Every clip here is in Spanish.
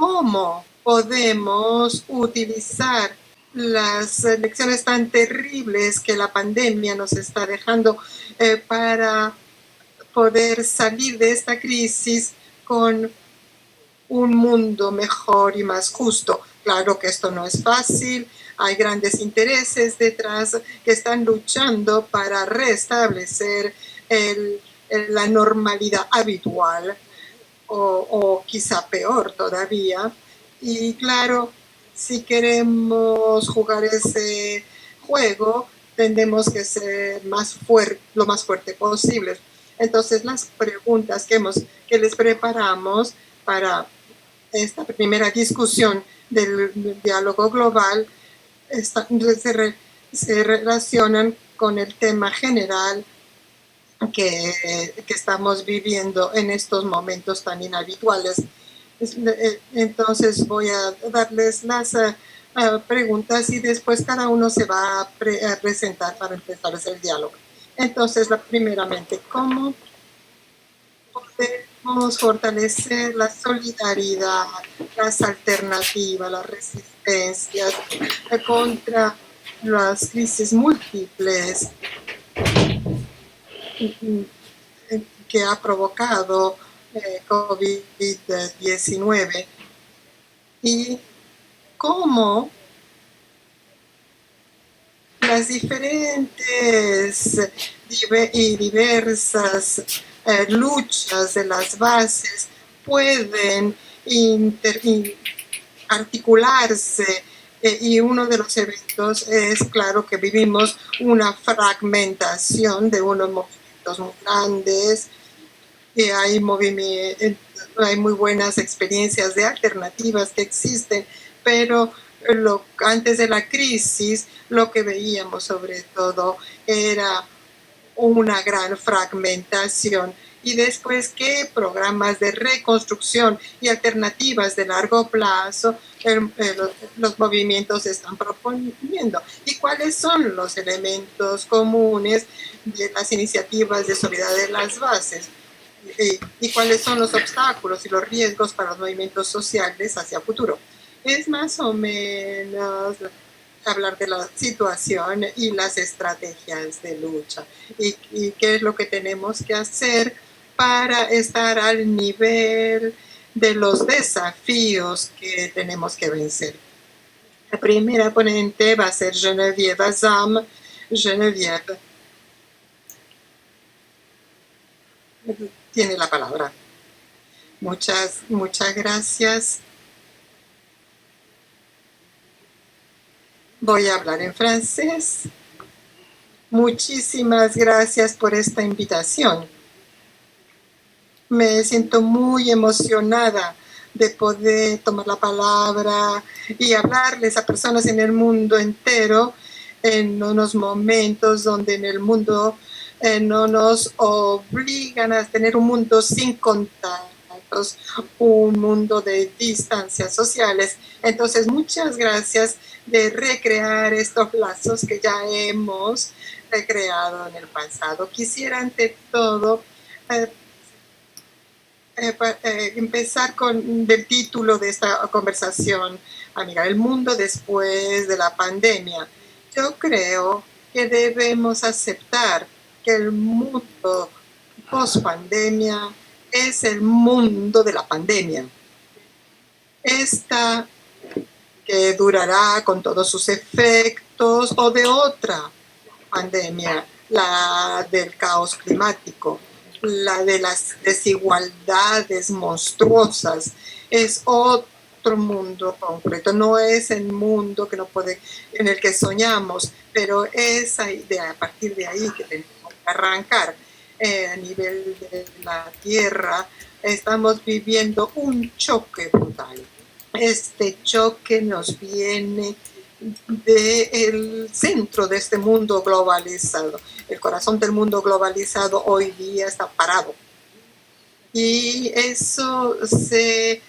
cómo podemos utilizar las lecciones tan terribles que la pandemia nos está dejando para poder salir de esta crisis con un mundo mejor y más justo. Claro que esto no es fácil, hay grandes intereses detrás que están luchando para restablecer la normalidad habitual o quizá peor todavía. Y claro, si queremos jugar ese juego, tendremos que ser lo más fuerte posible. Entonces, las preguntas que les preparamos para esta primera discusión del diálogo global se relacionan con el tema general que estamos viviendo en estos momentos tan inhabituales. Entonces voy a darles las preguntas y después cada uno se va a presentar para empezar el diálogo. Entonces, primeramente, ¿cómo podemos fortalecer la solidaridad, las alternativas, las resistencias contra las crisis múltiples que ha provocado COVID-19 y cómo las diferentes y diversas luchas de las bases pueden articularse y uno de los eventos es claro que vivimos una fragmentación de unos movimientos muy grandes y hay muy buenas experiencias de alternativas que existen, pero antes de la crisis lo que veíamos sobre todo era una gran fragmentación y después qué programas de reconstrucción y alternativas de largo plazo los movimientos están proponiendo y cuáles son los elementos comunes de las iniciativas de solidaridad de las bases y cuáles son los obstáculos y los riesgos para los movimientos sociales hacia el futuro. Es más o menos hablar de la situación y las estrategias de lucha y qué es lo que tenemos que hacer para estar al nivel de los desafíos que tenemos que vencer. La primera ponente va a ser Geneviève Azam. Geneviève tiene la palabra. Muchas gracias. Voy a hablar en francés. Muchísimas gracias por esta invitación. Me siento muy emocionada de poder tomar la palabra y hablarles a personas en el mundo entero en unos momentos donde en el mundo no nos obligan a tener un mundo sin contactos, un mundo de distancias sociales. Entonces, muchas gracias de recrear estos lazos que ya hemos recreado en el pasado. Quisiera ante todo empezar con el título de esta conversación, amiga, el mundo después de la pandemia. Yo creo que debemos aceptar que el mundo post pandemia es el mundo de la pandemia. Esta que durará con todos sus efectos o de otra pandemia, la del caos climático, la de las desigualdades monstruosas, es otro mundo concreto, no es el mundo que en el que soñamos, pero es a partir de ahí que tenemos que arrancar. A nivel de la Tierra estamos viviendo un choque brutal. Este choque nos viene del centro de este mundo globalizado. El corazón del mundo globalizado hoy día está parado. Y eso se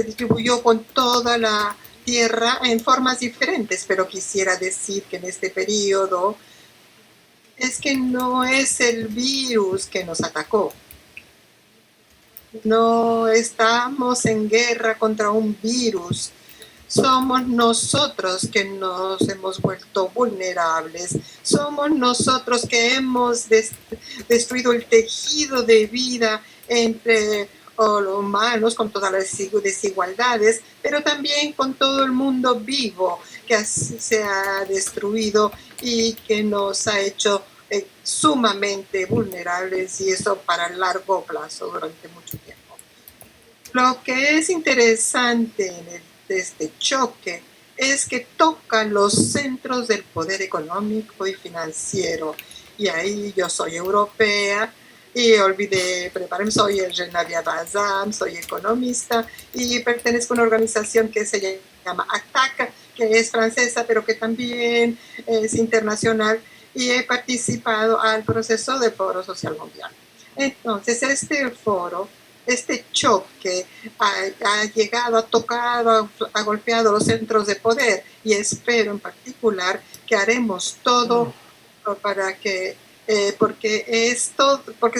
distribuyó con toda la Tierra en formas diferentes, pero quisiera decir que en este periodo es que no es el virus que nos atacó. No estamos en guerra contra un virus. Somos nosotros que nos hemos vuelto vulnerables. Somos nosotros que hemos destruido el tejido de vida entre los humanos, con todas las desigualdades, pero también con todo el mundo vivo que se ha destruido y que nos ha hecho sumamente vulnerables, y eso para largo plazo, durante mucho tiempo. Lo que es interesante de este choque es que toca los centros del poder económico y financiero. Y ahí yo soy europea y olvidé prepararme, soy Nadia Bazam, soy economista y pertenezco a una organización que se llama ATAC, que es francesa, pero que también es internacional, y he participado al proceso del Foro Social Mundial. Entonces, este choque ha llegado, ha tocado, ha golpeado los centros de poder, y espero en particular que haremos todo para que porque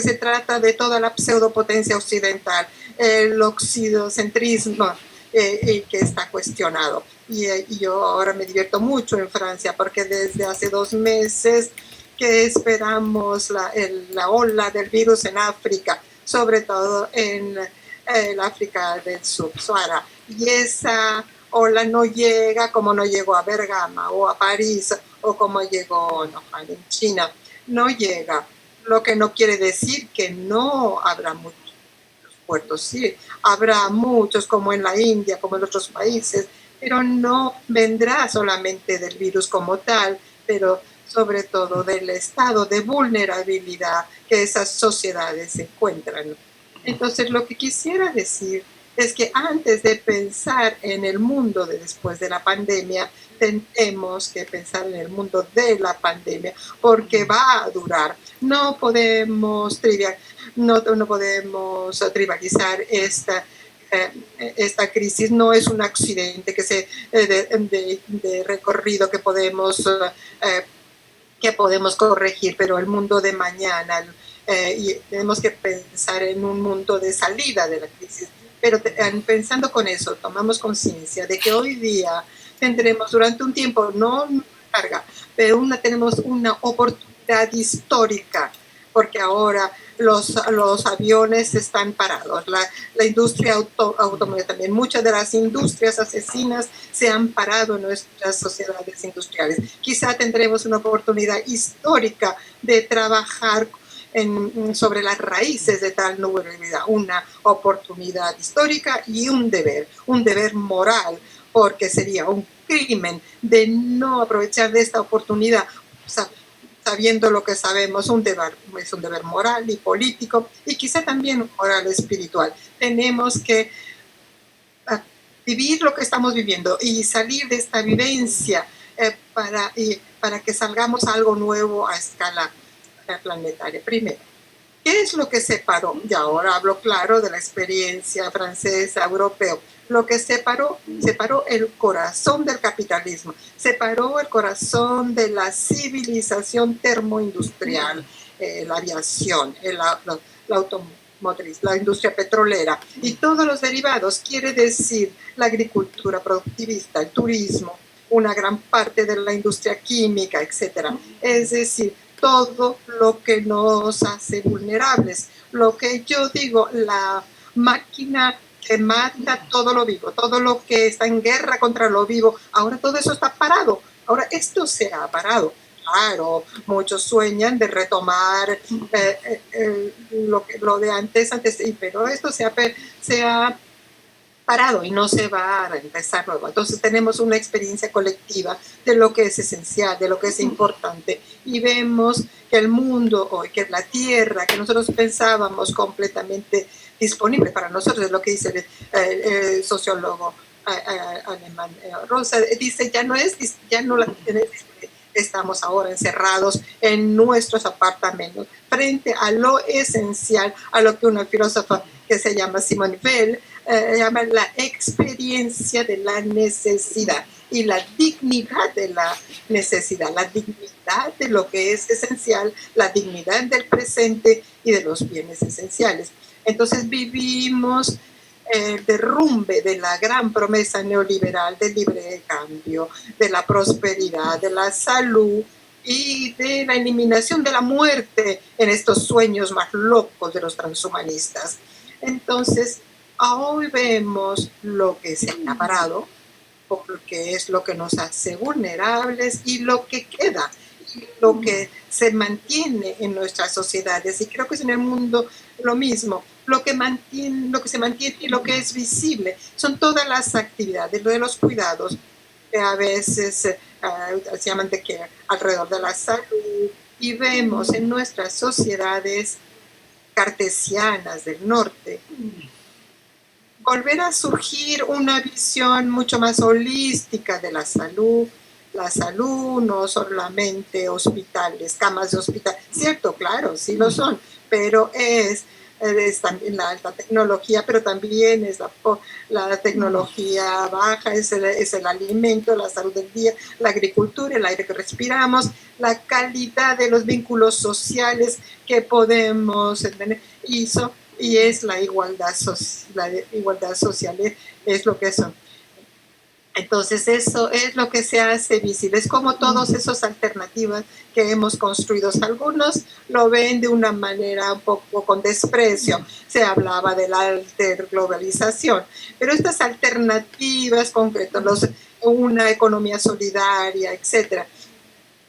se trata de toda la pseudopotencia occidental, el occidocentrismo que está cuestionado. Y yo ahora me divierto mucho en Francia porque desde hace 2 meses que esperamos la ola del virus en África, sobre todo en el África del Subsahara. Y esa ola no llega como no llegó a Bergama o a París o como llegó en China. No llega, lo que no quiere decir que no habrá muchos puertos. Sí, habrá muchos como en la India, como en otros países, pero no vendrá solamente del virus como tal, pero sobre todo del estado de vulnerabilidad que esas sociedades se encuentran. Entonces, lo que quisiera decir es que antes de pensar en el mundo de después de la pandemia, tenemos que pensar en el mundo de la pandemia, porque va a durar. No podemos trivializar esta crisis. No es un accidente de recorrido que podemos corregir, pero el mundo de mañana, y tenemos que pensar en un mundo de salida de la crisis. Pero pensando con eso, tomamos conciencia de que hoy día tendremos durante un tiempo, no larga, pero tenemos una oportunidad histórica, porque ahora los aviones están parados, la industria automóvil también, muchas de las industrias asesinas se han parado en nuestras sociedades industriales. Quizá tendremos una oportunidad histórica de trabajar sobre las raíces de tal vulnerabilidad, una oportunidad histórica y un deber moral, porque sería un crimen de no aprovechar de esta oportunidad, sabiendo lo que sabemos. Es un deber moral y político, y quizá también moral espiritual. Tenemos que vivir lo que estamos viviendo y salir de esta vivencia para que salgamos a algo nuevo a escala planetaria. Primero, ¿qué es lo que separó? Y ahora hablo claro de la experiencia francesa, europeo. Lo que separó el corazón del capitalismo, separó el corazón de la civilización termoindustrial, la aviación, la automotriz, la industria petrolera y todos los derivados. Quiere decir la agricultura productivista, el turismo, una gran parte de la industria química, etcétera. Es decir, todo lo que nos hace vulnerables. Lo que yo digo, la máquina que mata todo lo vivo, todo lo que está en guerra contra lo vivo, ahora todo eso está parado. Ahora esto se ha parado. Claro, muchos sueñan de retomar lo de antes, pero esto se ha parado y no se va a empezar nuevo. Entonces tenemos una experiencia colectiva de lo que es esencial, de lo que es importante, y vemos que el mundo hoy, que la tierra que nosotros pensábamos completamente disponible para nosotros, es lo que dice el sociólogo alemán Rosa, dice ya no estamos ahora encerrados en nuestros apartamentos frente a lo esencial, a lo que una filósofa que se llama Simone Weil llama la experiencia de la necesidad y la dignidad de la necesidad, la dignidad de lo que es esencial, la dignidad del presente y de los bienes esenciales. Entonces vivimos el derrumbe de la gran promesa neoliberal del libre cambio, de la prosperidad, de la salud y de la eliminación de la muerte en estos sueños más locos de los transhumanistas. Entonces, hoy vemos lo que se ha parado, porque es lo que nos hace vulnerables y lo que queda, lo que se mantiene en nuestras sociedades. Y creo que es en el mundo lo mismo. Lo que se mantiene y lo que es visible son todas las actividades, lo de los cuidados, que a veces se llaman de care, alrededor de la salud, y vemos en nuestras sociedades cartesianas del norte volver a surgir una visión mucho más holística de la salud. La salud no solamente hospitales, camas de hospital, cierto, claro, sí lo son, pero es también la alta tecnología, pero también es la tecnología baja, es el alimento, la salud del día, la agricultura, el aire que respiramos, la calidad de los vínculos sociales que podemos tener. Y es la igualdad social, es lo que son. Entonces eso es lo que se hace visible, es como todas esas alternativas que hemos construido. Algunos lo ven de una manera un poco con desprecio, se hablaba de la alterglobalización, pero estas alternativas concretas, una economía solidaria, etcétera,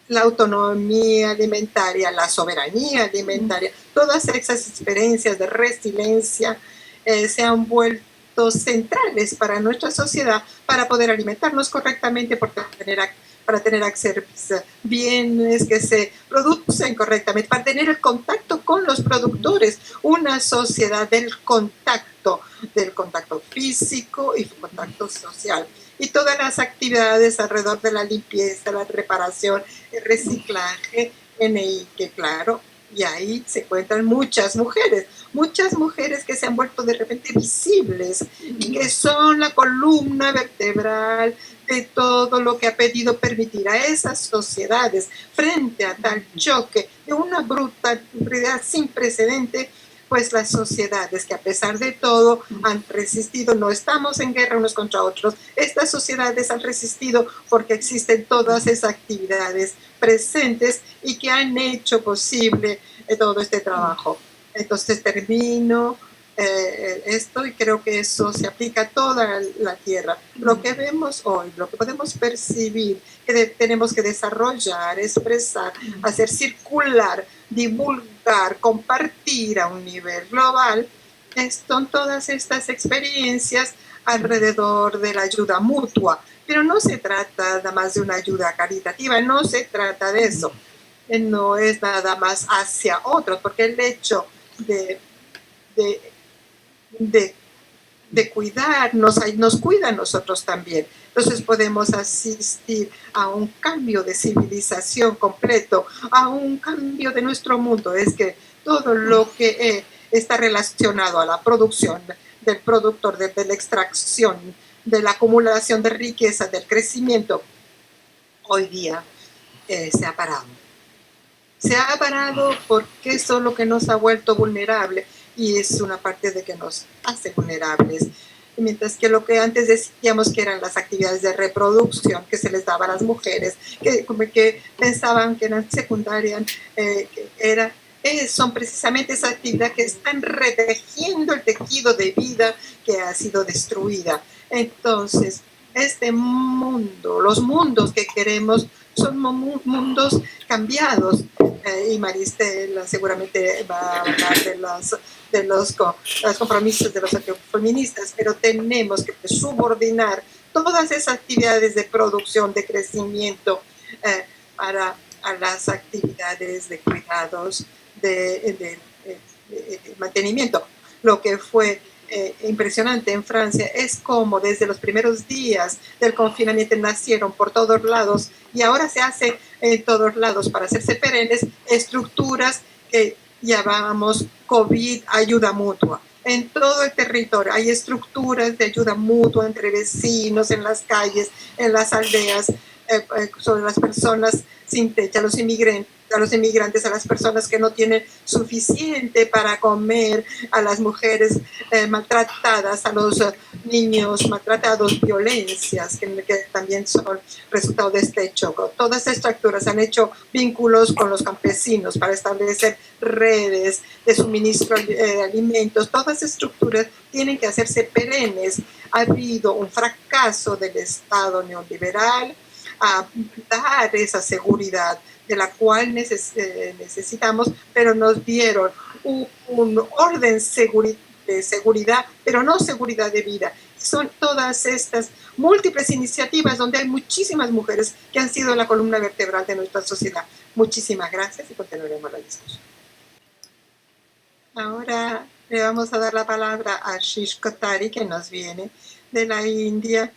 la autonomía alimentaria, la soberanía alimentaria, todas esas experiencias de resiliencia se han vuelto centrales para nuestra sociedad para poder alimentarnos correctamente, para tener acceso a bienes que se producen correctamente, para tener el contacto con los productores, una sociedad del contacto físico y contacto social. Y todas las actividades alrededor de la limpieza, la reparación, el reciclaje, NI, que claro, y ahí se encuentran muchas mujeres que se han vuelto de repente visibles y que son la columna vertebral de todo lo que ha pedido permitir a esas sociedades frente a tal choque de una brutalidad sin precedente. Pues las sociedades que a pesar de todo han resistido, no estamos en guerra unos contra otros, estas sociedades han resistido porque existen todas esas actividades presentes y que han hecho posible todo este trabajo. Entonces termino esto y creo que eso se aplica a toda la tierra. Lo que vemos hoy, lo que podemos percibir, que tenemos que desarrollar, expresar, hacer circular, divulgar, compartir a un nivel global, son todas estas experiencias alrededor de la ayuda mutua. Pero no se trata nada más de una ayuda caritativa, no se trata de eso. No es nada más hacia otros, porque el hecho de cuidar nos cuida a nosotros también. Entonces podemos asistir a un cambio de civilización completo, a un cambio de nuestro mundo. Es que todo lo que está relacionado a la producción del productor, de la extracción, de la acumulación de riqueza, del crecimiento, hoy día se ha parado. Se ha parado porque eso es lo que nos ha vuelto vulnerables y es una parte de que nos hace vulnerables. Mientras que lo que antes decíamos que eran las actividades de reproducción que se les daba a las mujeres, que pensaban que eran secundarias, son precisamente esa actividad que están retejiendo el tejido de vida que ha sido destruida. Entonces, este mundo, los mundos que queremos son mundos cambiados. Y Maristela seguramente va a hablar de los compromisos de los feministas, pero tenemos que subordinar todas esas actividades de producción, de crecimiento, a las actividades de cuidados, de mantenimiento. Lo que fue impresionante en Francia es como desde los primeros días del confinamiento nacieron por todos lados y ahora se hace en todos lados para hacerse perennes estructuras que llamamos COVID ayuda mutua. En todo el territorio hay estructuras de ayuda mutua entre vecinos, en las calles, en las aldeas, sobre las personas sin techo, los inmigrantes, a los inmigrantes, a las personas que no tienen suficiente para comer, a las mujeres maltratadas, a los niños maltratados, violencias que también son resultado de este choque. Todas estas estructuras han hecho vínculos con los campesinos para establecer redes de suministro de alimentos. Todas estas estructuras tienen que hacerse perennes. Ha habido un fracaso del Estado neoliberal a dar esa seguridad de la cual necesitamos, pero nos dieron un orden de seguridad, pero no seguridad de vida. Son todas estas múltiples iniciativas donde hay muchísimas mujeres que han sido la columna vertebral de nuestra sociedad. Muchísimas gracias y continuaremos la discusión. Ahora le vamos a dar la palabra a Ashish Kothari, que nos viene de la India.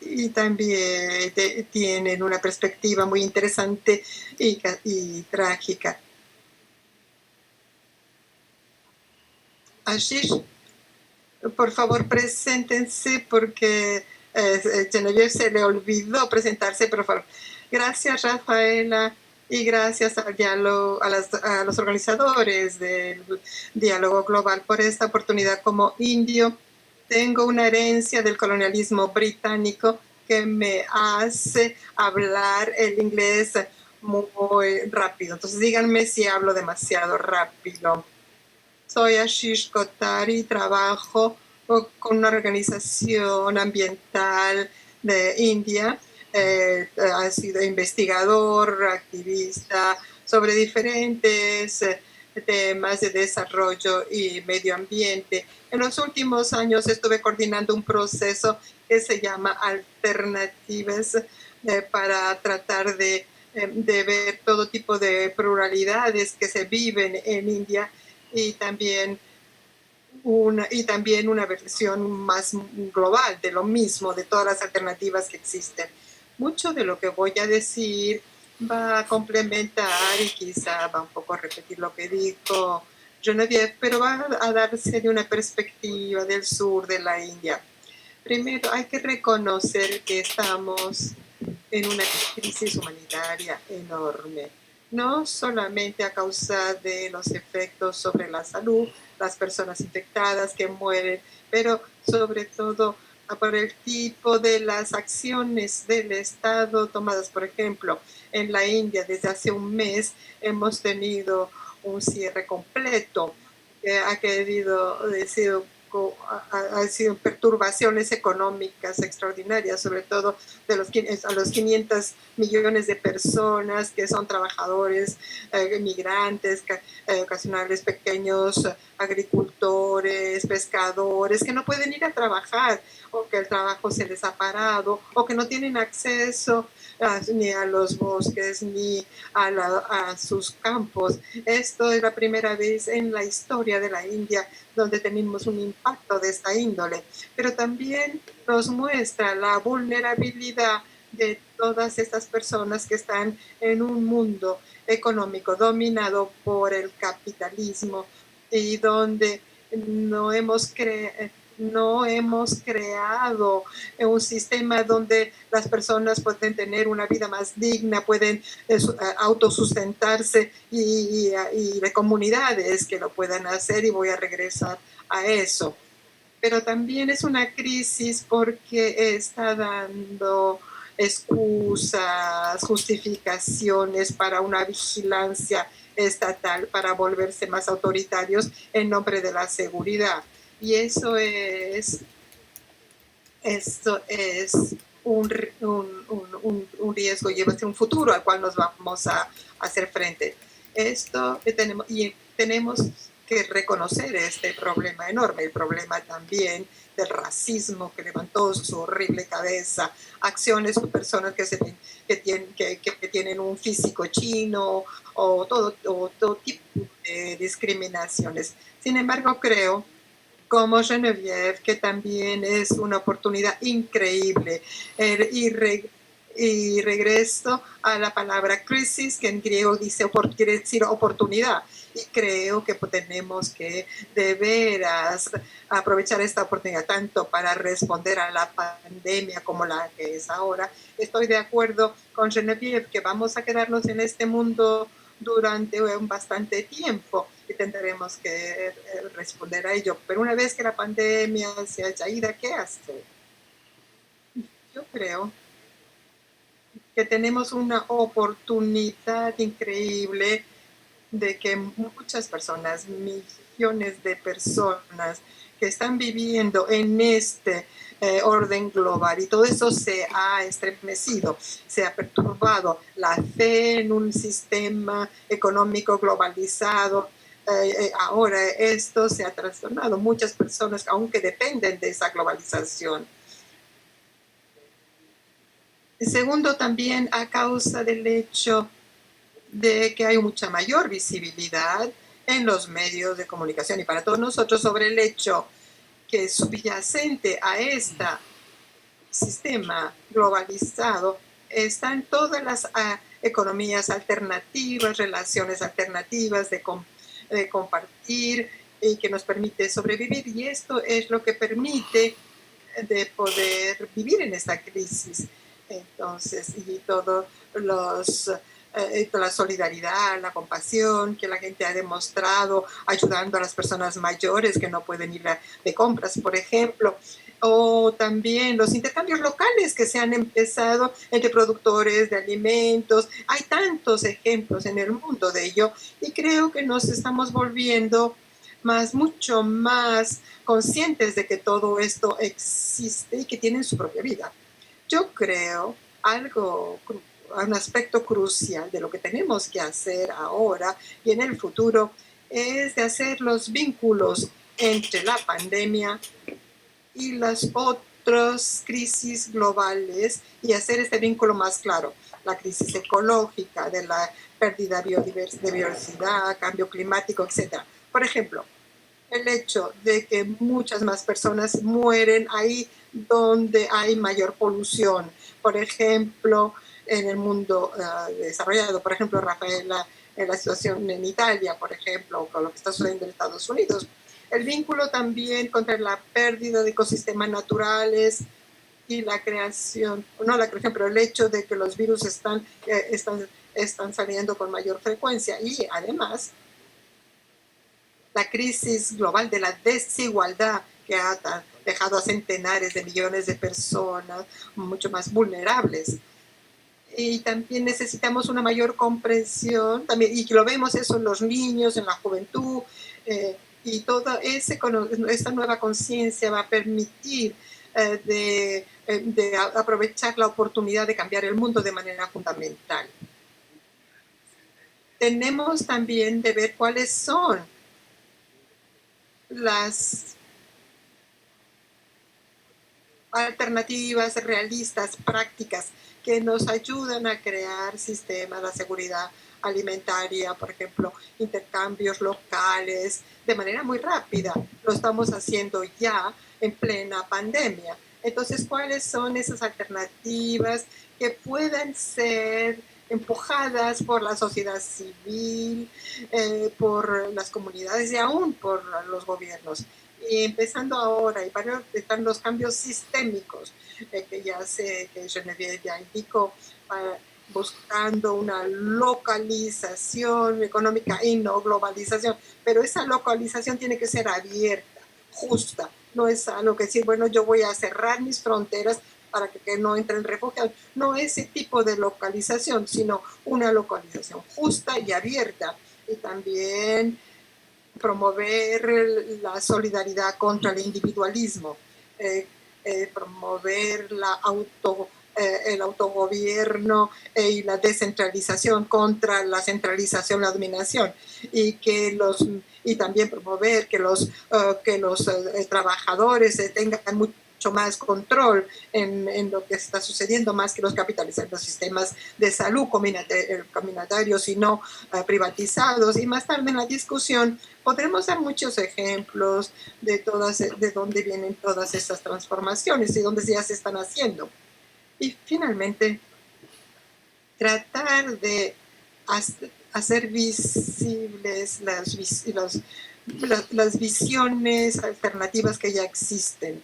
Y también tienen una perspectiva muy interesante y trágica. Ashish, por favor, preséntense porque Genevieve se le olvidó presentarse, por favor. Gracias, Rafaela, y gracias a los organizadores del Diálogo Global por esta oportunidad. Como indio, tengo una herencia del colonialismo británico que me hace hablar el inglés muy rápido. Entonces díganme si hablo demasiado rápido. Soy Ashish Kothari, trabajo con una organización ambiental de India. Ha sido investigador, activista sobre diferentes temas de desarrollo y medio ambiente. En los últimos años estuve coordinando un proceso que se llama Alternativas para tratar de ver todo tipo de pluralidades que se viven en India y también una versión más global de lo mismo, de todas las alternativas que existen. Mucho de lo que voy a decir va a complementar y quizá va un poco a repetir lo que dijo Genevieve, pero va a darse de una perspectiva del sur de la India. Primero, hay que reconocer que estamos en una crisis humanitaria enorme, no solamente a causa de los efectos sobre la salud, las personas infectadas que mueren, pero sobre todo por el tipo de las acciones del Estado tomadas. Por ejemplo, en la India desde hace un mes hemos tenido un cierre completo que ha sido perturbaciones económicas extraordinarias, sobre todo a los 500 millones de personas que son trabajadores, migrantes, ocasionales, pequeños agricultores, pescadores, que no pueden ir a trabajar o que el trabajo se les ha parado o que no tienen acceso ni a los bosques ni a sus campos. Esto es la primera vez en la historia de la India donde tenemos un impacto de esta índole, pero también nos muestra la vulnerabilidad de todas estas personas que están en un mundo económico dominado por el capitalismo y donde no hemos creado un sistema donde las personas pueden tener una vida más digna, pueden autosustentarse y de comunidades que lo puedan hacer, y voy a regresar a eso. Pero también es una crisis porque está dando excusas, justificaciones para una vigilancia estatal, para volverse más autoritarios en nombre de la seguridad. Y eso es un riesgo y un futuro al cual nos vamos a hacer frente. Tenemos que reconocer este problema enorme, el problema también del racismo que levantó su horrible cabeza, acciones de personas que tienen un físico chino o todo tipo de discriminaciones. Sin embargo, creo, como Genevieve, que también es una oportunidad increíble Y regreso a la palabra crisis, que en griego quiere decir oportunidad. Y creo que tenemos que de veras aprovechar esta oportunidad tanto para responder a la pandemia como la que es ahora. Estoy de acuerdo con Genevieve que vamos a quedarnos en este mundo durante un bastante tiempo y tendremos que responder a ello. Pero una vez que la pandemia se haya ido, ¿qué hacer? Yo creo que tenemos una oportunidad increíble de que muchas personas, millones de personas que están viviendo en este orden global y todo eso se ha estremecido, se ha perturbado la fe en un sistema económico globalizado. Ahora esto se ha trastornado. Muchas personas, aunque dependen de esa globalización. Segundo, también a causa del hecho de que hay mucha mayor visibilidad en los medios de comunicación y para todos nosotros sobre el hecho que subyacente a este sistema globalizado están todas las economías alternativas, relaciones alternativas de compartir y que nos permite sobrevivir, y esto es lo que permite de poder vivir en esta crisis. Entonces, y todos los la solidaridad, la compasión que la gente ha demostrado ayudando a las personas mayores que no pueden ir de compras, por ejemplo, o también los intercambios locales que se han empezado entre productores de alimentos. Hay tantos ejemplos en el mundo de ello y creo que nos estamos volviendo mucho más conscientes de que todo esto existe y que tienen su propia vida. Yo creo un aspecto crucial de lo que tenemos que hacer ahora y en el futuro es de hacer los vínculos entre la pandemia y las otras crisis globales y hacer este vínculo más claro. La crisis ecológica, de la pérdida de biodiversidad, cambio climático, etc. Por ejemplo, el hecho de que muchas más personas mueren ahí donde hay mayor polución. Por ejemplo, en el mundo desarrollado, por ejemplo, Rafaela, en la situación en Italia, por ejemplo, con lo que está sucediendo en Estados Unidos. El vínculo también contra la pérdida de ecosistemas naturales y la creación, no la creación, pero el hecho de que los virus están saliendo con mayor frecuencia y además la crisis global de la desigualdad que ha dejado a centenares de millones de personas mucho más vulnerables. Y también necesitamos una mayor comprensión, también, y que lo vemos eso en los niños, en la juventud, y toda esta nueva conciencia va a permitir de aprovechar la oportunidad de cambiar el mundo de manera fundamental. Tenemos también de ver cuáles son las alternativas realistas, prácticas, que nos ayudan a crear sistemas de seguridad alimentaria, por ejemplo, intercambios locales, de manera muy rápida. Lo estamos haciendo ya en plena pandemia. Entonces, ¿cuáles son esas alternativas que puedan ser empujadas por la sociedad civil, por las comunidades y aún por los gobiernos? Y empezando ahora, y para están los cambios sistémicos, que ya sé que Genevieve ya indicó, buscando una localización económica y no globalización. Pero esa localización tiene que ser abierta, justa. No es algo que decir, bueno, yo voy a cerrar mis fronteras para que no entren refugiados. No ese tipo de localización, sino una localización justa y abierta. Y también promover la solidaridad contra el individualismo, promover el autogobierno y la descentralización contra la centralización, la dominación, y también promover que los trabajadores tengan mucho más control en lo que está sucediendo, más que los capitalistas, los sistemas de salud comunitarios y no privatizados. Y más tarde en la discusión podremos dar muchos ejemplos de dónde vienen todas estas transformaciones y dónde ya se están haciendo. Y finalmente, tratar de hacer visibles las visiones alternativas que ya existen.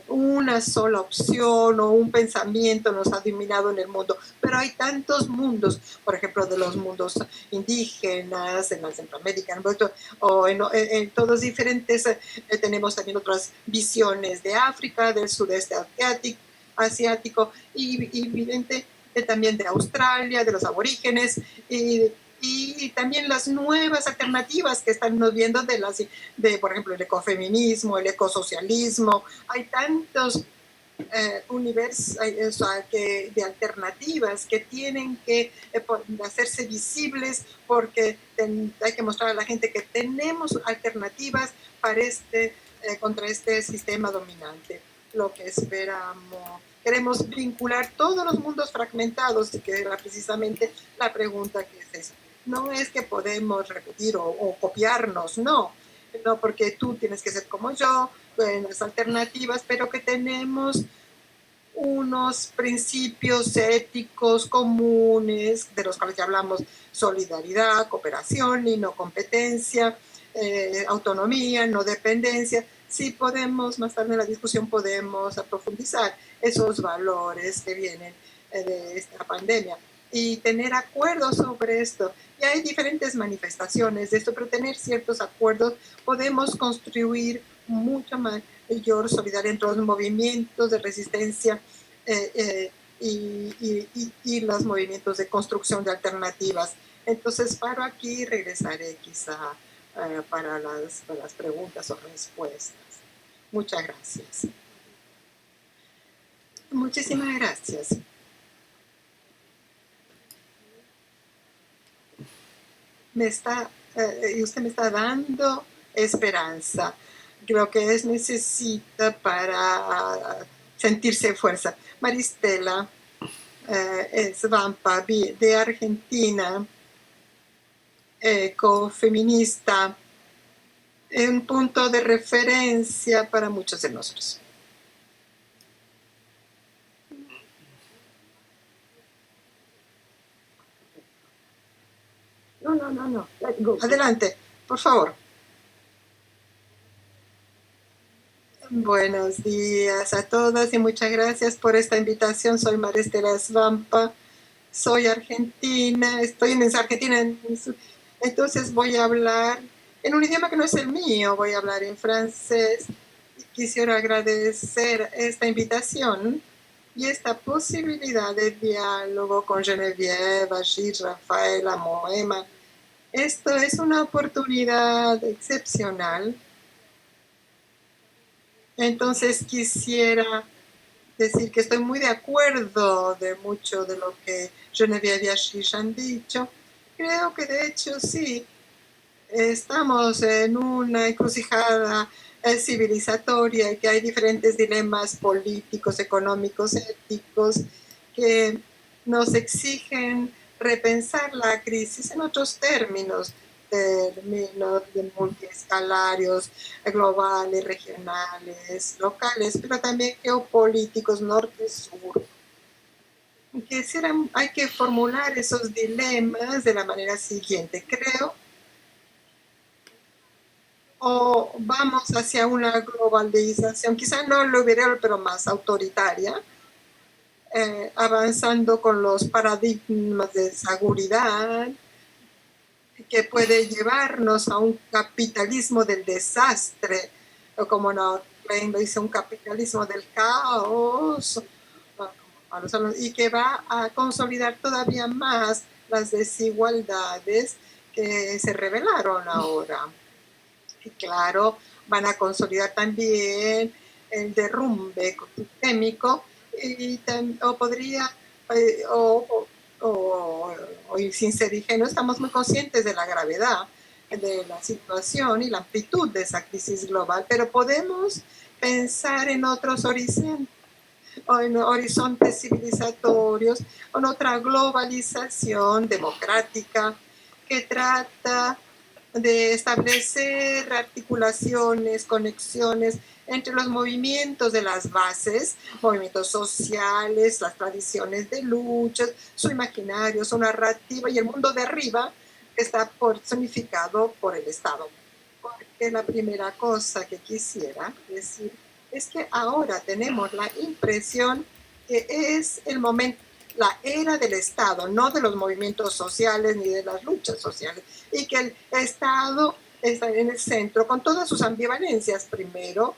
Una sola opción o un pensamiento nos ha dominado en el mundo, pero hay tantos mundos, por ejemplo, de los mundos indígenas, en la Centroamérica, o en todos diferentes, tenemos también otras visiones de África, del sudeste asiático y evidente también de Australia, de los aborígenes y también las nuevas alternativas que estamos viendo por ejemplo, el ecofeminismo, el ecosocialismo. Hay tantos universos de alternativas que tienen que hacerse visibles porque hay que mostrar a la gente que tenemos alternativas para contra este sistema dominante. Lo que esperamos. Queremos vincular todos los mundos fragmentados, que era precisamente la pregunta que es esa. No es que podemos repetir o copiarnos, no, porque tú tienes que ser como yo, en las alternativas, pero que tenemos unos principios éticos comunes, de los cuales ya hablamos: solidaridad, cooperación y no competencia, autonomía, no dependencia. Si podemos, más tarde en la discusión podemos profundizar esos valores que vienen de esta pandemia y tener acuerdos sobre esto. Y hay diferentes manifestaciones de esto, pero tener ciertos acuerdos podemos construir mucha mayor solidaridad entre los movimientos de resistencia y los movimientos de construcción de alternativas. Entonces, paro aquí y regresaré quizá para las preguntas o respuestas. Muchas gracias. Muchísimas gracias. Usted me está dando esperanza, lo que necesita para sentirse fuerza. Maristela Svampa, de Argentina, ecofeminista, un punto de referencia para muchos de nosotros. No. Adelante, por favor. Buenos días a todas y muchas gracias por esta invitación. Soy Maristela Svampa, soy argentina, estoy en Argentina, entonces voy a hablar en un idioma que no es el mío, voy a hablar en francés. Quisiera agradecer esta invitación y esta posibilidad de diálogo con Genevieve, Ashir, Rafaela, Moema. Esto es una oportunidad excepcional. Entonces quisiera decir que estoy muy de acuerdo de mucho de lo que Genevieve y Ashish han dicho. Creo que de hecho sí, estamos en una encrucijada civilizatoria y que hay diferentes dilemas políticos, económicos, éticos que nos exigen repensar la crisis en otros términos, de multiescalarios, globales, regionales, locales, pero también geopolíticos, norte-sur. Hay que formular esos dilemas de la manera siguiente. Creo o vamos hacia una globalización, quizá no lo liberal, pero más autoritaria, avanzando con los paradigmas de seguridad, que puede llevarnos a un capitalismo del desastre, o como no lo dice, un capitalismo del caos, y que va a consolidar todavía más las desigualdades que se revelaron ahora. Y claro, van a consolidar también el derrumbe ecosistémico o podría, y sin ser ingenuo, estamos muy conscientes de la gravedad de la situación y la amplitud de esa crisis global, pero podemos pensar en otros horizontes, o en horizontes civilizatorios, con otra globalización democrática que trata de establecer articulaciones, conexiones entre los movimientos de las bases, movimientos sociales, las tradiciones de lucha, su imaginario, su narrativa y el mundo de arriba que está personificado por el Estado. Porque la primera cosa que quisiera decir es que ahora tenemos la impresión que es el momento, la era del Estado, no de los movimientos sociales ni de las luchas sociales, y que el Estado está en el centro con todas sus ambivalencias. Primero,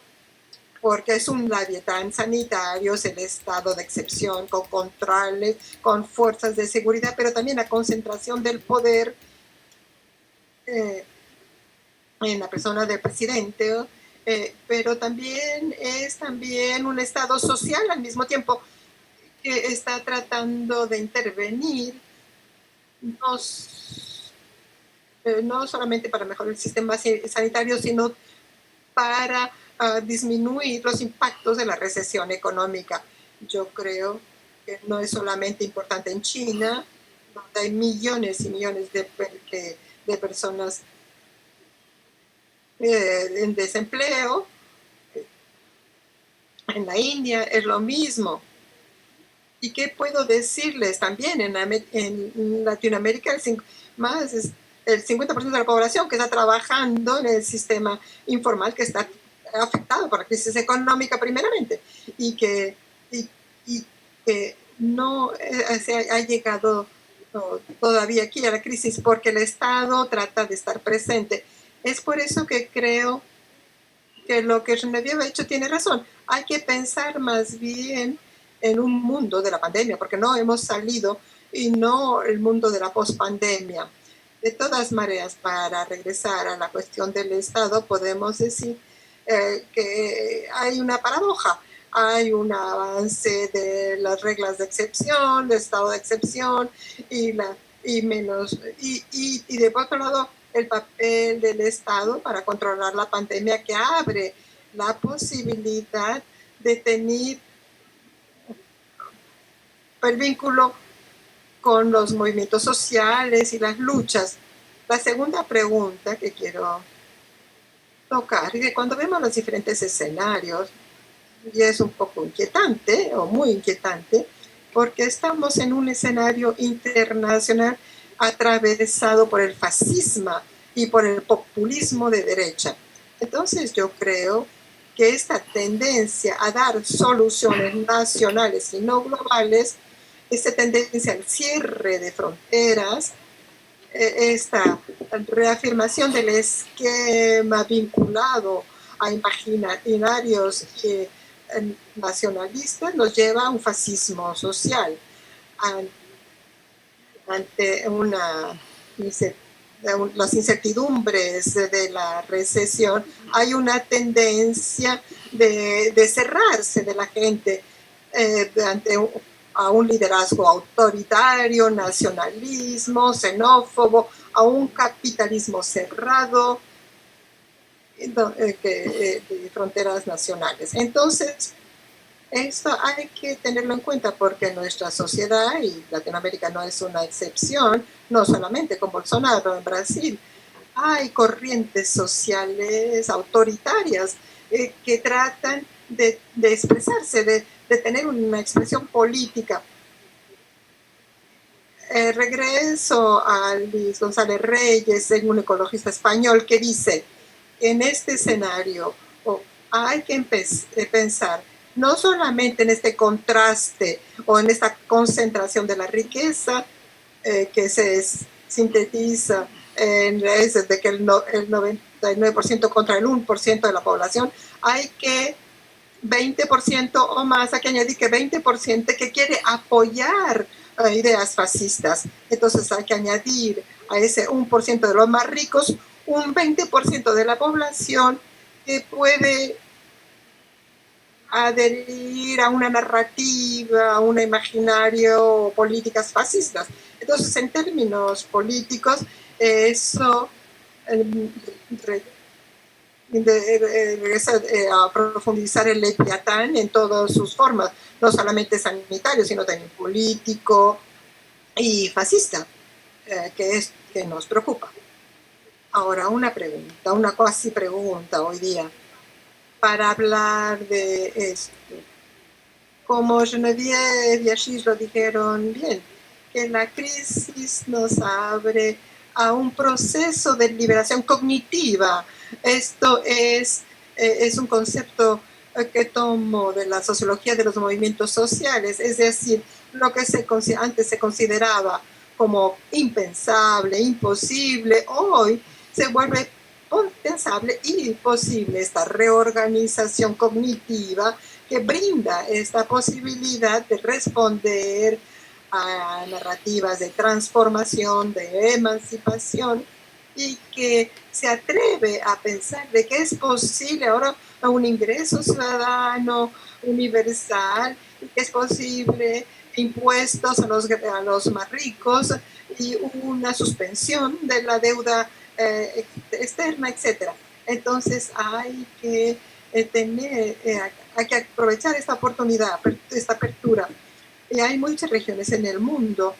porque es un labietán sanitario, es el estado de excepción, con controles, con fuerzas de seguridad, pero también la concentración del poder en la persona del presidente, pero también es también un estado social al mismo tiempo que está tratando de intervenir no, no solamente para mejorar el sistema sanitario, sino para disminuir los impactos de la recesión económica. Yo creo que no es solamente importante en China, donde hay millones y millones de personas en desempleo. En la India es lo mismo. ¿Y qué puedo decirles también? En Latinoamérica más es el 50% de la población que está trabajando en el sistema informal, que está afectado por la crisis económica primeramente y que, y que no se ha llegado todavía aquí a la crisis porque el Estado trata de estar presente. Es por eso que creo que lo que Genevieve ha dicho tiene razón. Hay que pensar más bien en un mundo de la pandemia, porque no hemos salido, y no el mundo de la pospandemia. De todas maneras, para regresar a la cuestión del Estado, podemos decir que hay una paradoja. Hay un avance de las reglas de excepción, de estado de excepción, y de otro lado, el papel del Estado para controlar la pandemia, que abre la posibilidad de tener el vínculo con los movimientos sociales y las luchas. La segunda pregunta que quiero tocar es que cuando vemos los diferentes escenarios, y es un poco inquietante o muy inquietante, porque estamos en un escenario internacional atravesado por el fascismo y por el populismo de derecha. Entonces yo creo que esta tendencia a dar soluciones nacionales y no globales, esta tendencia al cierre de fronteras, esta reafirmación del esquema vinculado a imaginarios nacionalistas nos lleva a un fascismo social ante las incertidumbres de la recesión. Hay una tendencia de cerrarse de la gente ante a un liderazgo autoritario, nacionalismo, xenófobo, a un capitalismo cerrado de fronteras nacionales. Entonces, esto hay que tenerlo en cuenta porque nuestra sociedad, y Latinoamérica no es una excepción, no solamente con Bolsonaro en Brasil, hay corrientes sociales autoritarias que tratan de expresarse, de tener una expresión política. Regreso a Luis González Reyes, un ecologista español, que dice, en este escenario hay que pensar no solamente en este contraste o en esta concentración de la riqueza que se sintetiza en raíces de que el 99% contra el 1% de la población, hay que 20% o más, hay que añadir que 20% que quiere apoyar ideas fascistas. Entonces hay que añadir a ese 1% de los más ricos un 20% de la población que puede adherir a una narrativa, a un imaginario o políticas fascistas. Entonces, en términos políticos, eso regresa a profundizar el Leviatán en todas sus formas, no solamente sanitario, sino también político y fascista, que nos preocupa. Ahora, una pregunta, una cuasi pregunta hoy día para hablar de esto. Como Genevieve y Ashish lo dijeron bien, que la crisis nos abre a un proceso de liberación cognitiva. Esto es un concepto que tomo de la sociología de los movimientos sociales, es decir, lo que antes se consideraba como impensable, imposible, hoy se vuelve pensable y posible esta reorganización cognitiva que brinda esta posibilidad de responder a narrativas de transformación, de emancipación, y que se atreve a pensar de que es posible ahora un ingreso ciudadano universal, y que es posible impuestos a los más ricos y una suspensión de la deuda externa, etcétera. Entonces hay que hay que aprovechar esta oportunidad, esta apertura. Y hay muchas regiones en el mundo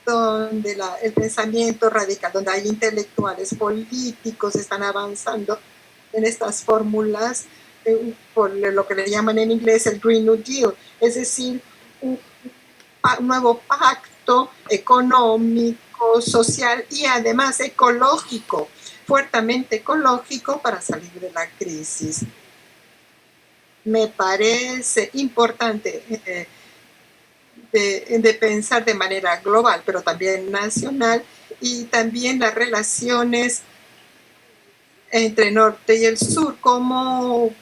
donde el pensamiento radical, donde hay intelectuales políticos, están avanzando en estas fórmulas por lo que le llaman en inglés el Green New Deal, es decir, un nuevo pacto económico, social y además ecológico, fuertemente ecológico para salir de la crisis. Me parece importante de pensar de manera global, pero también nacional, y también las relaciones entre el norte y el sur, cómo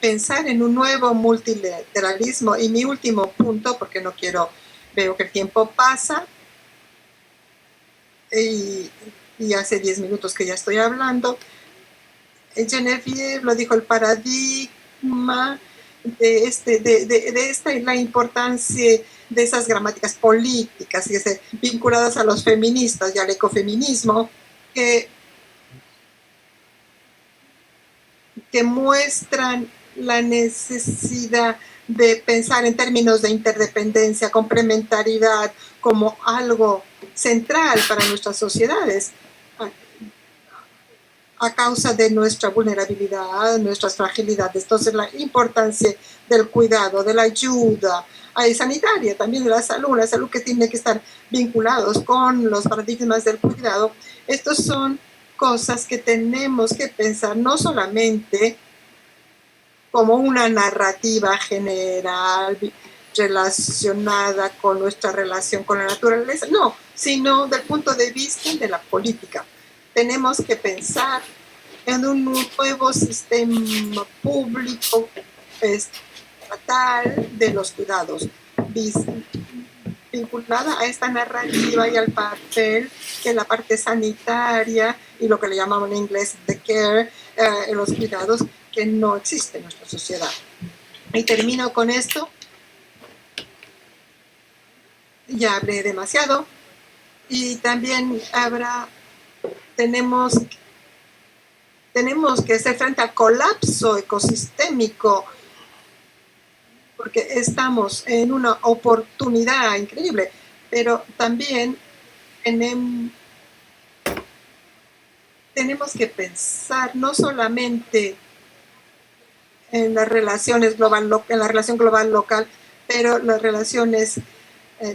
pensar en un nuevo multilateralismo. Y mi último punto, porque no quiero, veo que el tiempo pasa, y hace 10 minutos que ya estoy hablando. Genevieve lo dijo, el paradigma de esta y la importancia de esas gramáticas políticas vinculadas a los feministas y al ecofeminismo que muestran la necesidad de pensar en términos de interdependencia, complementariedad como algo central para nuestras sociedades a causa de nuestra vulnerabilidad, nuestras fragilidades. Entonces, la importancia del cuidado, de la ayuda sanitaria, también de la salud que tiene que estar vinculados con los paradigmas del cuidado. Estos son cosas que tenemos que pensar no solamente como una narrativa general relacionada con nuestra relación con la naturaleza, no, sino del punto de vista de la política. Tenemos que pensar en un nuevo sistema público estatal de los cuidados, vinculada a esta narrativa y al papel que la parte sanitaria y lo que le llamamos en inglés the care, los cuidados, que no existe en nuestra sociedad. Y termino con esto. Ya hablé demasiado. Y también tenemos que hacer frente al colapso ecosistémico, porque estamos en una oportunidad increíble, pero también tenemos que pensar no solamente en las relaciones en la relación global local, pero las relaciones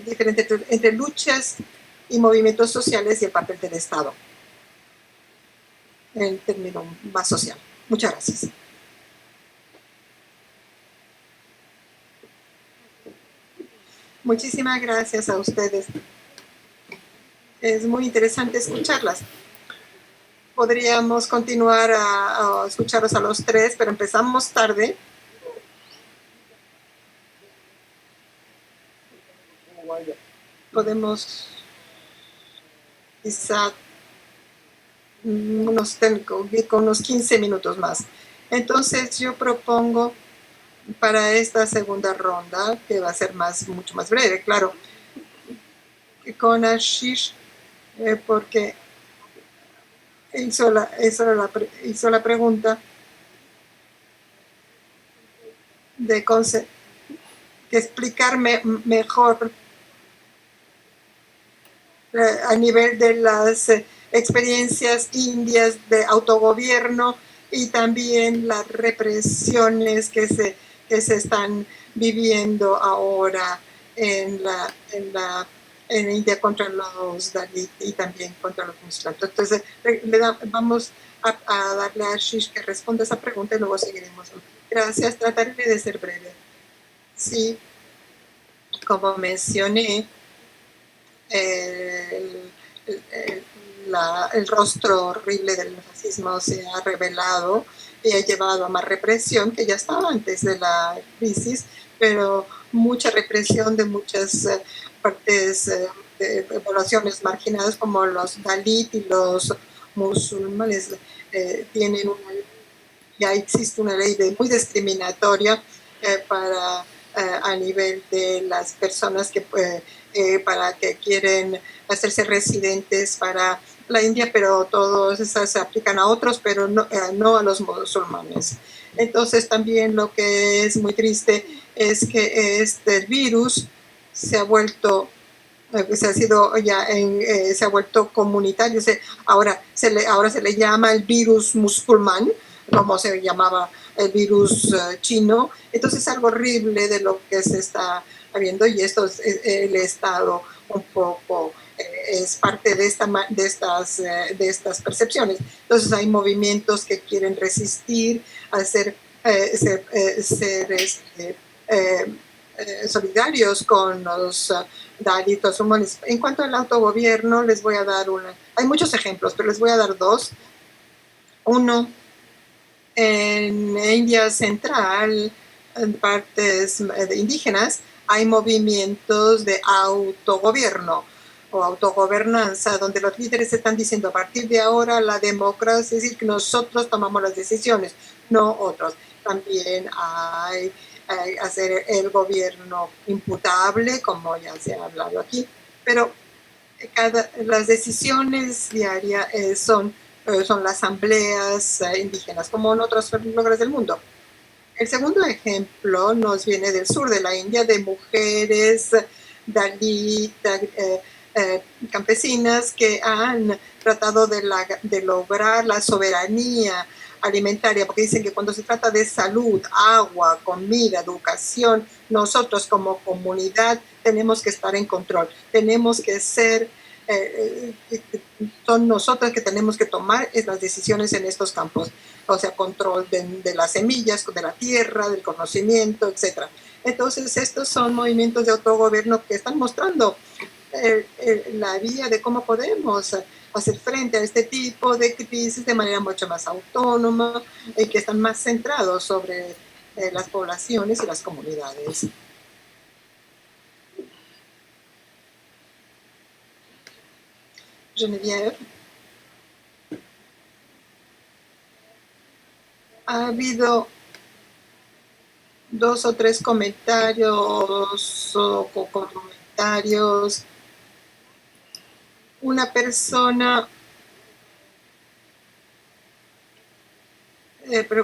diferentes entre luchas y movimientos sociales y el papel del Estado en términos más social. Muchas gracias. Muchísimas gracias a ustedes. Es muy interesante escucharlas. Podríamos continuar a escucharlos a los tres, pero empezamos tarde. Podemos quizá con unos 15 minutos más. Entonces yo propongo para esta segunda ronda, que va a ser mucho más breve, claro, con Ashish, porque hizo la pregunta de que explicarme mejor a nivel de las experiencias indias de autogobierno y también las represiones que se están viviendo ahora en India contra los Dalit y también contra los musulmanes. Entonces, vamos a darle a Ashish que responda esa pregunta y luego seguiremos. Gracias, trataré de ser breve. Sí, como mencioné, el rostro horrible del fascismo se ha revelado y ha llevado a más represión, que ya estaba antes de la crisis, pero mucha represión de muchas partes de poblaciones marginadas como los Dalit y los musulmanes. Tienen ya existe una ley muy discriminatoria para a nivel de las personas que para que quieren hacerse residentes para la India, pero todas esas se aplican a otros, pero no a los musulmanes. Entonces también lo que es muy triste es que este virus se ha vuelto se ha vuelto comunitario. Ahora se le llama el virus musulmán, como se llamaba el virus chino. Entonces es algo horrible de lo que se está viendo y esto es el Estado un poco es parte de estas percepciones. Entonces hay movimientos que quieren resistir a ser solidarios con los Dalitos humanos. En cuanto al autogobierno, les voy a dar hay muchos ejemplos, pero les voy a dar dos. Uno, en India Central, en partes indígenas, hay movimientos de autogobierno o autogobernanza, donde los líderes están diciendo a partir de ahora la democracia, es decir, que nosotros tomamos las decisiones, no otros. También hay hacer el gobierno imputable, como ya se ha hablado aquí, pero las decisiones diarias son las asambleas indígenas, como en otros lugares del mundo. El segundo ejemplo nos viene del sur de la India, de mujeres Dalit, campesinas que han tratado de lograr la soberanía alimentaria, porque dicen que cuando se trata de salud, agua, comida, educación, nosotros como comunidad tenemos que estar en control, tenemos que ser, son nosotros que tenemos que tomar las decisiones en estos campos, o sea, control de las semillas, de la tierra, del conocimiento, etc. Entonces, estos son movimientos de autogobierno que están mostrando la vía de cómo podemos hacer frente a este tipo de crisis de manera mucho más autónoma y que están más centrados sobre las poblaciones y las comunidades. Geneviève, ha habido 2 o 3 comentarios o comentarios. Una persona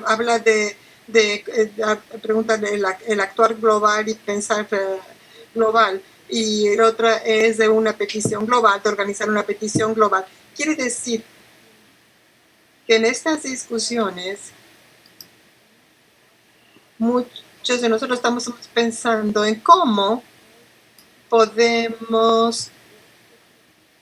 habla pregunta el actuar global y pensar global, y la otra es de una petición global, de organizar una petición global. Quiere decir que en estas discusiones muchos de nosotros estamos pensando en cómo podemos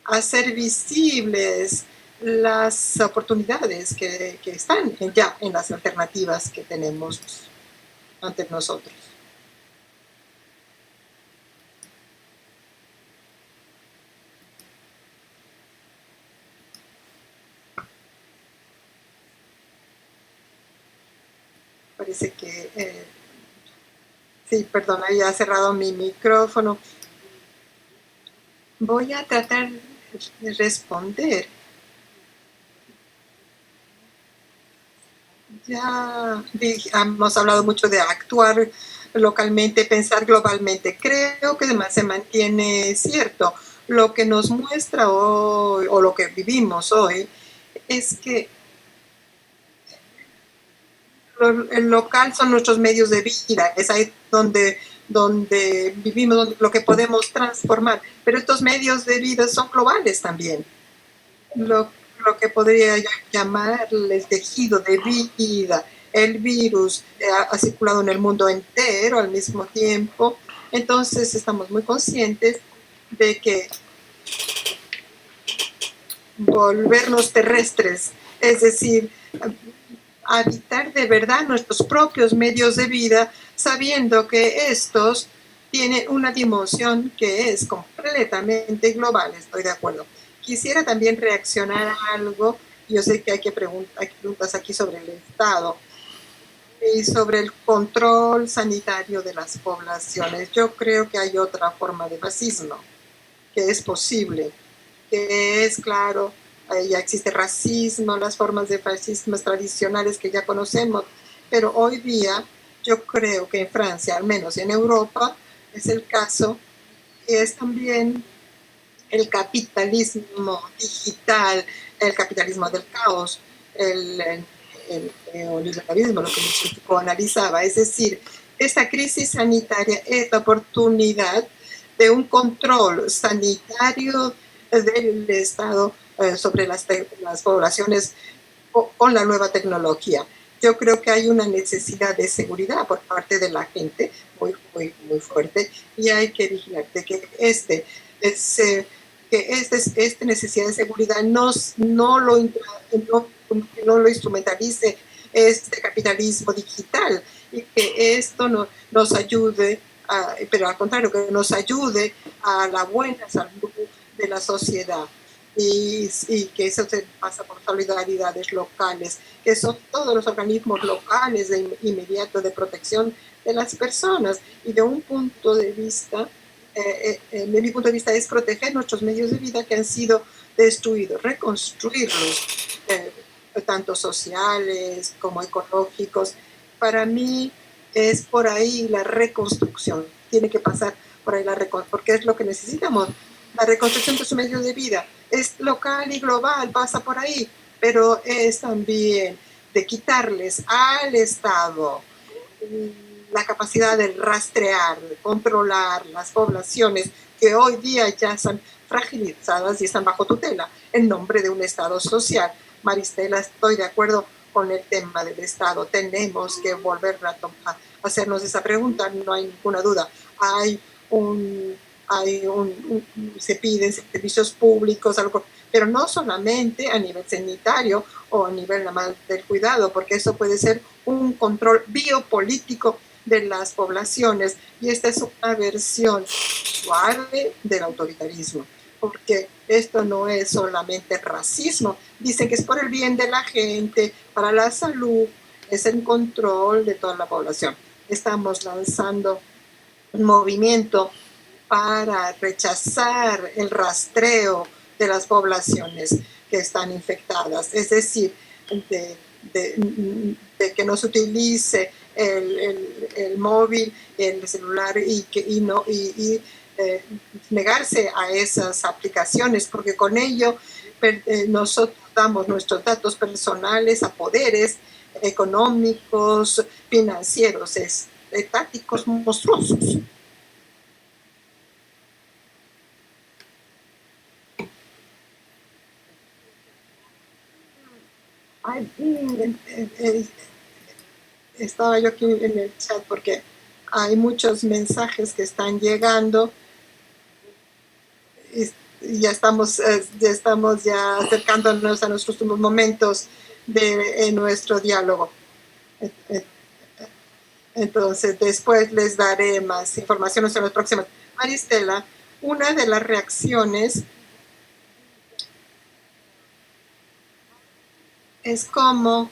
hacer visibles las oportunidades que están ya en las alternativas que tenemos ante nosotros. Parece que sí, perdón, había cerrado mi micrófono. Voy a tratar de responder. Ya hemos hablado mucho de actuar localmente, pensar globalmente. Creo que además se mantiene cierto. Lo que nos muestra hoy, o lo que vivimos hoy, es que el local son nuestros medios de vida, es ahí donde vivimos, lo que podemos transformar. Pero estos medios de vida son globales también. lo que podría llamar el tejido de vida. El virus ha circulado en el mundo entero al mismo tiempo. Entonces estamos muy conscientes de que volvernos terrestres, es decir, habitar de verdad nuestros propios medios de vida, sabiendo que estos tienen una dimensión que es completamente global. Estoy de acuerdo. Quisiera también reaccionar a algo. Yo sé que hay preguntas aquí sobre el Estado y sobre el control sanitario de las poblaciones. Yo creo que hay otra forma de fascismo que es posible, que es claro, ya existe racismo, las formas de fascismo tradicionales que ya conocemos, pero hoy día yo creo que en Francia, al menos en Europa, es el caso, y es también el capitalismo digital, el capitalismo del caos, el neoliberalismo, lo que Chico analizaba. Es decir, esta crisis sanitaria es la oportunidad de un control sanitario del Estado sobre las poblaciones con la nueva tecnología. Yo creo que hay una necesidad de seguridad por parte de la gente muy fuerte, y hay que vigilar de que esta necesidad de seguridad no lo instrumentalice este capitalismo digital, y que esto nos ayude, pero al contrario, que nos ayude a la buena salud de la sociedad. Y que eso se pasa por solidaridades locales, que son todos los organismos locales de inmediato de protección de las personas. Y de un punto de vista, de mi punto de vista, es proteger nuestros medios de vida que han sido destruidos, reconstruirlos, tanto sociales como ecológicos. Para mí es por ahí la reconstrucción. Tiene que pasar por ahí porque es lo que necesitamos. La reconstrucción de su medio de vida es local y global, pasa por ahí, pero es también de quitarles al Estado la capacidad de rastrear, de controlar las poblaciones que hoy día ya están fragilizadas y están bajo tutela en nombre de un Estado social. Maristela, estoy de acuerdo con el tema del Estado. Tenemos que volver a hacernos esa pregunta, no hay ninguna duda. Se piden servicios públicos, algo, pero no solamente a nivel sanitario o a nivel nada más del cuidado, porque eso puede ser un control biopolítico de las poblaciones, y esta es una versión suave del autoritarismo, porque esto no es solamente racismo, dicen que es por el bien de la gente, para la salud, es el control de toda la población. Estamos lanzando un movimiento para rechazar el rastreo de las poblaciones que están infectadas, es decir, de que no se utilice el móvil, el celular, negarse a esas aplicaciones, porque con ello nosotros damos nuestros datos personales a poderes económicos, financieros, tácticos monstruosos. Estaba yo aquí en el chat porque hay muchos mensajes que están llegando y ya estamos ya acercándonos a nuestros últimos momentos de nuestro diálogo. Entonces, después les daré más informaciones en las próximas. Maristela, una de las reacciones es cómo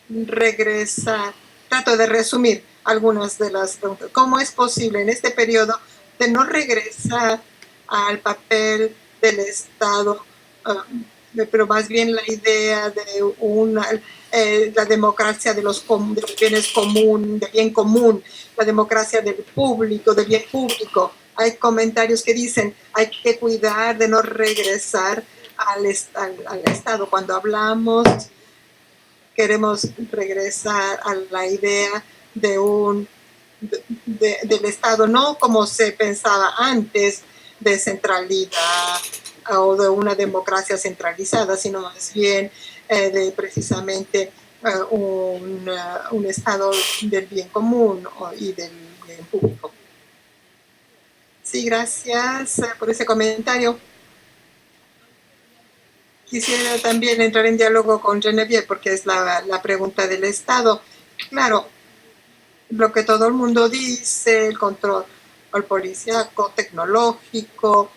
regresar. Trato de resumir algunas de las preguntas. ¿Cómo es posible en este periodo de no regresar al papel del Estado, pero más bien la idea de la democracia de los bienes común, de bien común, la democracia del público, del bien público? Hay comentarios que dicen hay que cuidar de no regresar al Estado. Cuando hablamos, queremos regresar a la idea del Estado, no como se pensaba antes, de centralidad, o de una democracia centralizada, sino más bien de precisamente un estado del bien común y del bien público. Sí, gracias por ese comentario. Quisiera también entrar en diálogo con Genevieve porque es la pregunta del Estado. Claro, lo que todo el mundo dice, el control policíaco, tecnológico,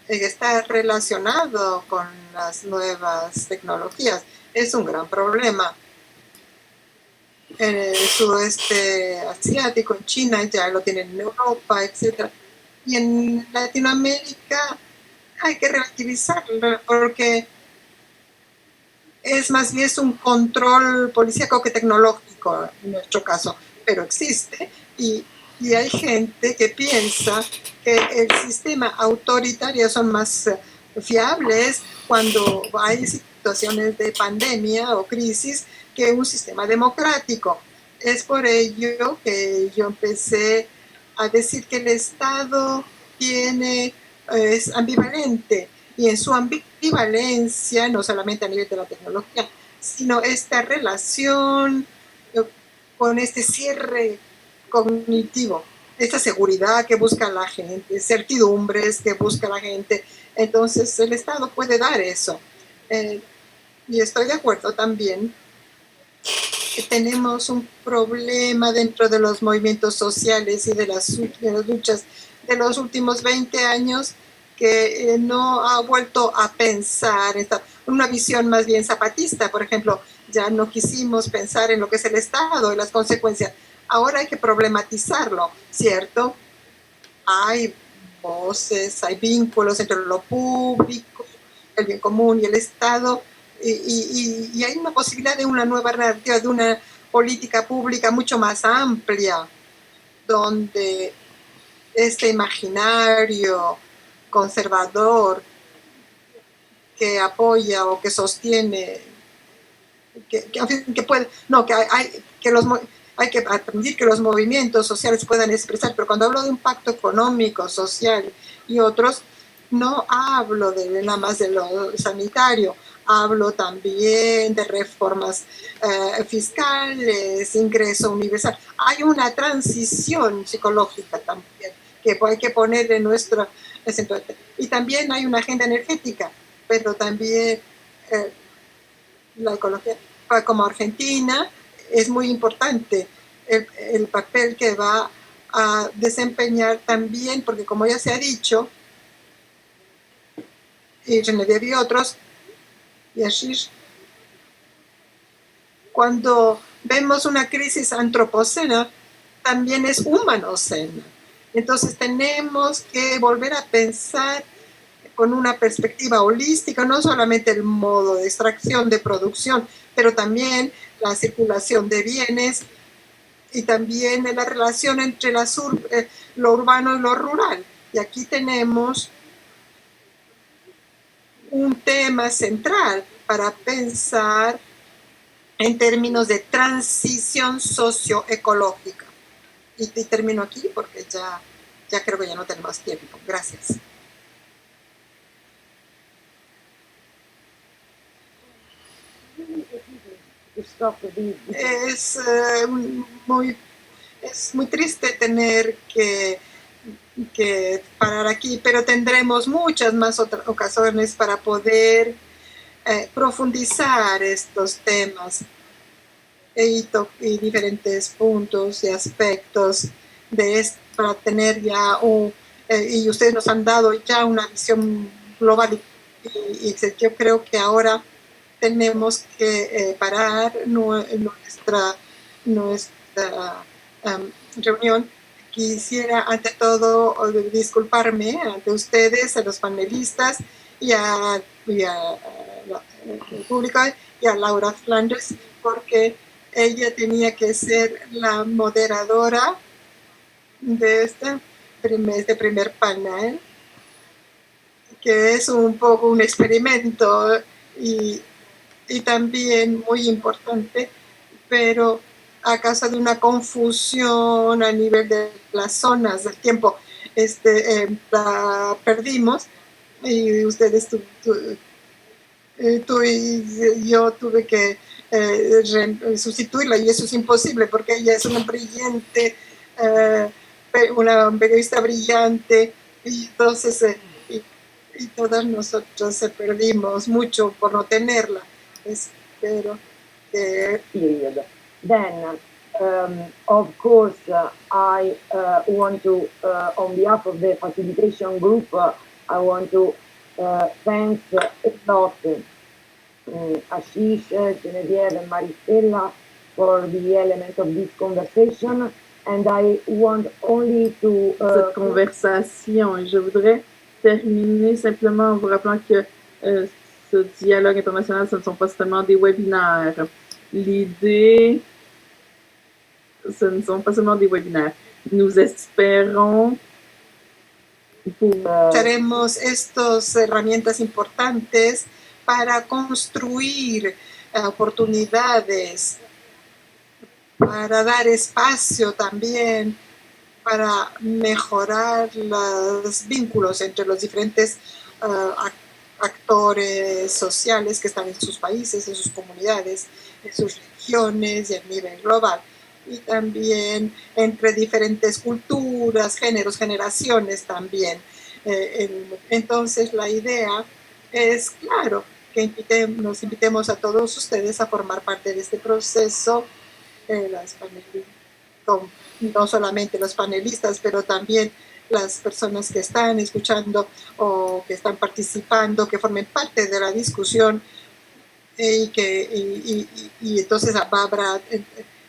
está relacionado con las nuevas tecnologías. Es un gran problema. En el sudoeste asiático, en China, ya lo tienen en Europa, etc. Y en Latinoamérica hay que relativizarlo porque es más bien un control policíaco que tecnológico en nuestro caso, pero existe y hay gente que piensa que el sistema autoritario son más fiables cuando hay situaciones de pandemia o crisis que un sistema democrático. Es por ello que yo empecé a decir que el Estado es ambivalente y en su ambivalencia, no solamente a nivel de la tecnología, sino esta relación con este cierre cognitivo, esta seguridad que busca la gente, certidumbres que busca la gente. Entonces el Estado puede dar eso. Y estoy de acuerdo también que tenemos un problema dentro de los movimientos sociales y de las luchas de los últimos 20 años que no ha vuelto a pensar una visión más bien zapatista. Por ejemplo, ya no quisimos pensar en lo que es el Estado y las consecuencias. Ahora hay que problematizarlo, ¿cierto? Hay voces, hay vínculos entre lo público, el bien común y el Estado, y hay una posibilidad de una nueva narrativa, de una política pública mucho más amplia, donde este imaginario conservador que apoya o que sostiene, que puede, no, hay que permitir que los movimientos sociales puedan expresar, pero cuando hablo de un pacto económico, social y otros, no hablo nada más de lo sanitario, hablo también de reformas fiscales, ingreso universal. Hay una transición psicológica también que hay que poner en nuestro... Y también hay una agenda energética, pero también la ecología, como Argentina, es muy importante el papel que va a desempeñar también, porque como ya se ha dicho, y Genevieve y otros, y Ashish, cuando vemos una crisis antropocena, también es humanocena. Entonces tenemos que volver a pensar con una perspectiva holística, no solamente el modo de extracción, de producción, pero también la circulación de bienes y también la relación entre lo urbano y lo rural. Y aquí tenemos un tema central para pensar en términos de transición socioecológica. Y termino aquí porque ya creo que ya no tenemos tiempo. Gracias. Es muy triste tener que parar aquí, pero tendremos muchas más otras ocasiones para poder profundizar estos temas y diferentes puntos y aspectos de esto para tener ya y ustedes nos han dado ya una visión global y yo creo que ahora tenemos que parar nuestra reunión. Quisiera ante todo disculparme ante ustedes, a los panelistas y al público y a Laura Flanders porque ella tenía que ser la moderadora de este primer panel, que es un poco un experimento y también muy importante, pero a causa de una confusión a nivel de las zonas del tiempo, la perdimos, y ustedes, tú y yo tuve que sustituirla y eso es imposible porque ella es una brillante, una periodista brillante y entonces y todas nosotros perdimos mucho por no tenerla. Espero que... Period. Then, of course, I want to, on behalf of the facilitation group, I want to thank a lot Ashish, Genevieve, and Maristella for the element of this conversation. And I want only to... cette conversation. Et je voudrais terminer simplement en vous rappelant que ce dialogue international, ce ne sont pas seulement des webinaires. L'idée, ce ne sont pas seulement des webinaires. Nous espérons Usaremos estas herramientas importantes para construir oportunidades, para dar espacio también, para mejorar los vínculos entre los diferentes actores sociales que están en sus países, en sus comunidades, en sus regiones y a nivel global. Y también entre diferentes culturas, géneros, generaciones también. Entonces la idea es, claro, que nos invitemos a todos ustedes a formar parte de este proceso, no solamente los panelistas, pero también las personas que están escuchando o que están participando, que formen parte de la discusión y entonces habrá...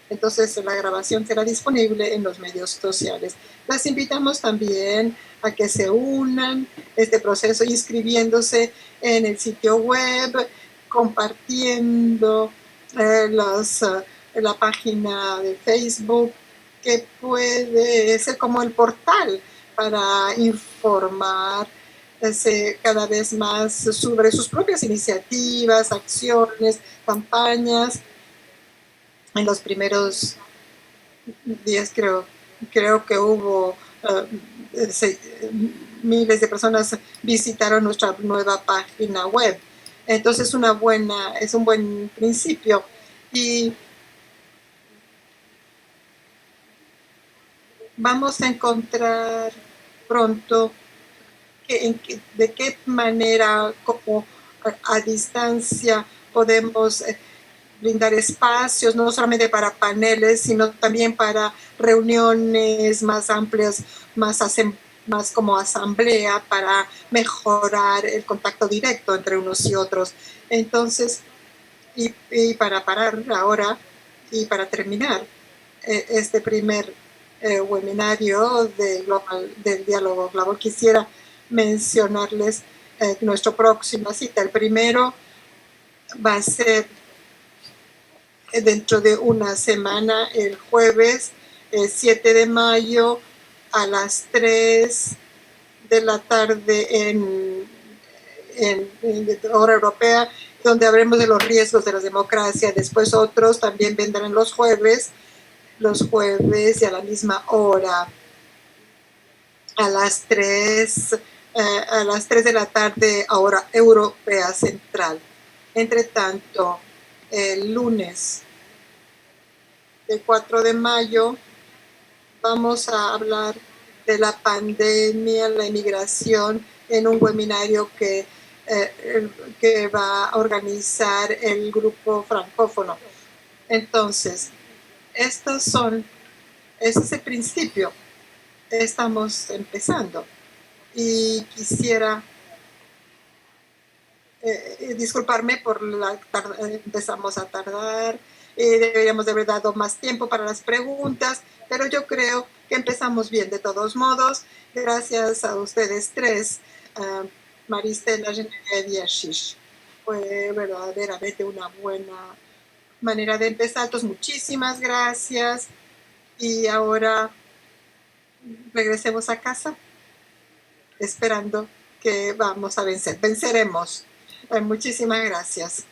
Entonces la grabación será disponible en los medios sociales. Las invitamos también a que se unan a este proceso inscribiéndose en el sitio web, compartiendo la página de Facebook, que puede ser como el portal para informar cada vez más sobre sus propias iniciativas, acciones, campañas. En los primeros días creo que hubo miles de personas visitaron nuestra nueva página web. Entonces es un buen principio. Y vamos a encontrar pronto de qué manera, como a distancia, podemos brindar espacios, no solamente para paneles, sino también para reuniones más amplias, más como asamblea, para mejorar el contacto directo entre unos y otros. Entonces, y para parar ahora y para terminar este primer webinario del diálogo global, quisiera mencionarles nuestra próxima cita. El primero va a ser dentro de una semana, el jueves 7 de mayo a las 3 de la tarde en hora europea, donde hablemos de los riesgos de la democracia. Después otros también vendrán los jueves y a la misma hora, a las 3 de la tarde, hora europea central. Entre tanto, el lunes del 4 de mayo vamos a hablar de la pandemia, la inmigración, en un webinario que va a organizar el grupo francófono. Entonces, ese es el principio. Estamos empezando y quisiera disculparme por empezamos a tardar. Deberíamos de haber dado más tiempo para las preguntas, pero yo creo que empezamos bien de todos modos. Gracias a ustedes tres, Maristela, Genevieve y Ashish. Fue verdaderamente una buena manera de empezar. Entonces, muchísimas gracias. Y ahora regresemos a casa, esperando que vamos a vencer. Venceremos. Muchísimas gracias.